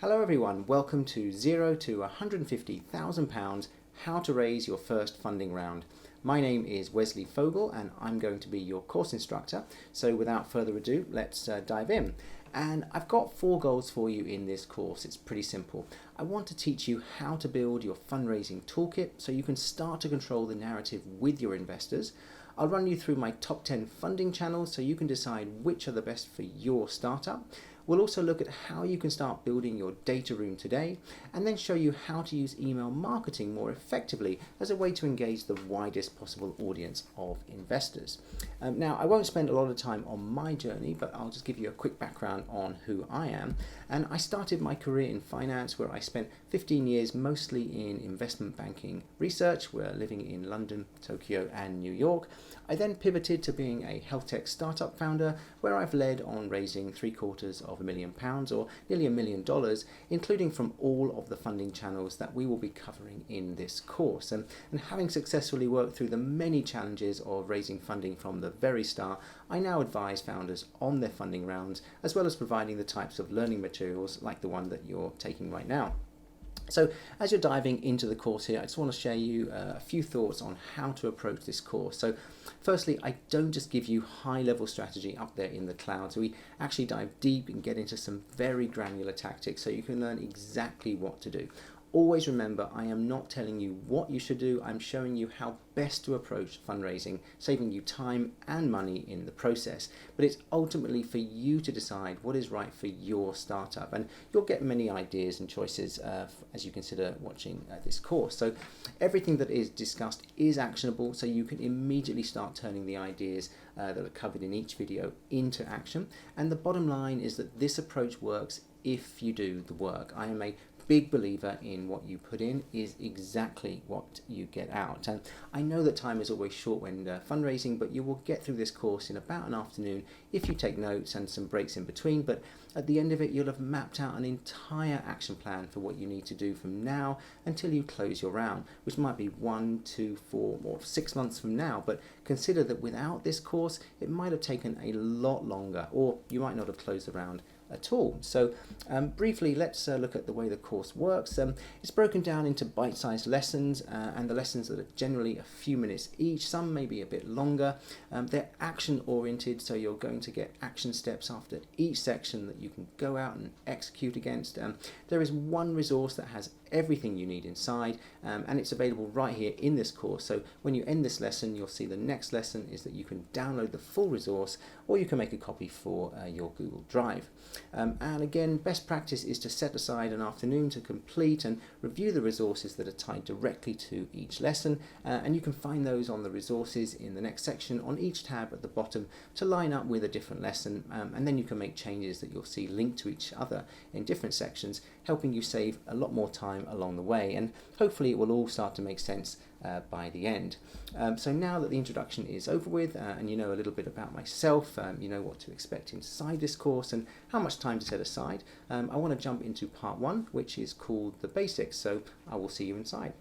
Hello everyone, welcome to 0 to £150,000 How to Raise Your First Funding Round. My name is Wesley Fogel and I'm going to be your course instructor. So without further ado, let's dive in. And I've got 4 goals for you in this course. It's pretty simple. I want to teach you how to build your fundraising toolkit so you can start to control the narrative with your investors. I'll run you through my top 10 funding channels so you can decide which are the best for your startup. We'll also look at how you can start building your data room today and then show you how to use email marketing more effectively as a way to engage the widest possible audience of investors. Now, I won't spend a lot of time on my journey, but I'll just give you a quick background on who I am. And I started my career in finance where I spent 15 years mostly in investment banking research. We're living in London, Tokyo and New York. I then pivoted to being a health tech startup founder where I've led on raising £750,000 or nearly $1 million, including from all of the funding channels that we will be covering in this course. And having successfully worked through the many challenges of raising funding from the very start, I now advise founders on their funding rounds, as well as providing the types of learning materials like the one that you're taking right now. So as you're diving into the course here, I just want to share you a few thoughts on how to approach this course. So firstly, I don't just give you high-level strategy up there in the cloud. So we actually dive deep and get into some very granular tactics so you can learn exactly what to do. Always remember, I am not telling you what you should do, I'm showing you how best to approach fundraising, saving you time and money in the process. But it's ultimately for you to decide what is right for your startup, and you'll get many ideas and choices as you consider watching this course. So everything that is discussed is actionable, so you can immediately start turning the ideas that are covered in each video into action. And the bottom line is that this approach works if you do the work. I am a big believer in what you put in is exactly what you get out. And I know that time is always short when fundraising, but you will get through this course in about an afternoon if you take notes and some breaks in between. But at the end of it, you'll have mapped out an entire action plan for what you need to do from now until you close your round, which might be 1, 2, 4 or 6 months from now. But consider that without this course, it might have taken a lot longer, or you might not have closed the round at all. So briefly, let's look at the way the course works. It's broken down into bite-sized lessons, and the lessons that are generally a few minutes each. Some may be a bit longer. They're action-oriented, so you're going to get action steps after each section that you can go out and execute against. There is one resource that has everything you need inside, and it's available right here in this course. So when you end this lesson, you'll see the next lesson is that you can download the full resource, or you can make a copy for your Google Drive. And again, best practice is to set aside an afternoon to complete and review the resources that are tied directly to each lesson, and you can find those on the resources in the next section on each tab at the bottom to line up with a different lesson, and then you can make changes that you'll see linked to each other in different sections, helping you save a lot more time along the way, and hopefully it will all start to make sense by the end. So now that the introduction is over with and you know a little bit about myself, you know what to expect inside this course and how much time to set aside, I want to jump into part 1, which is called the basics. So I will see you inside.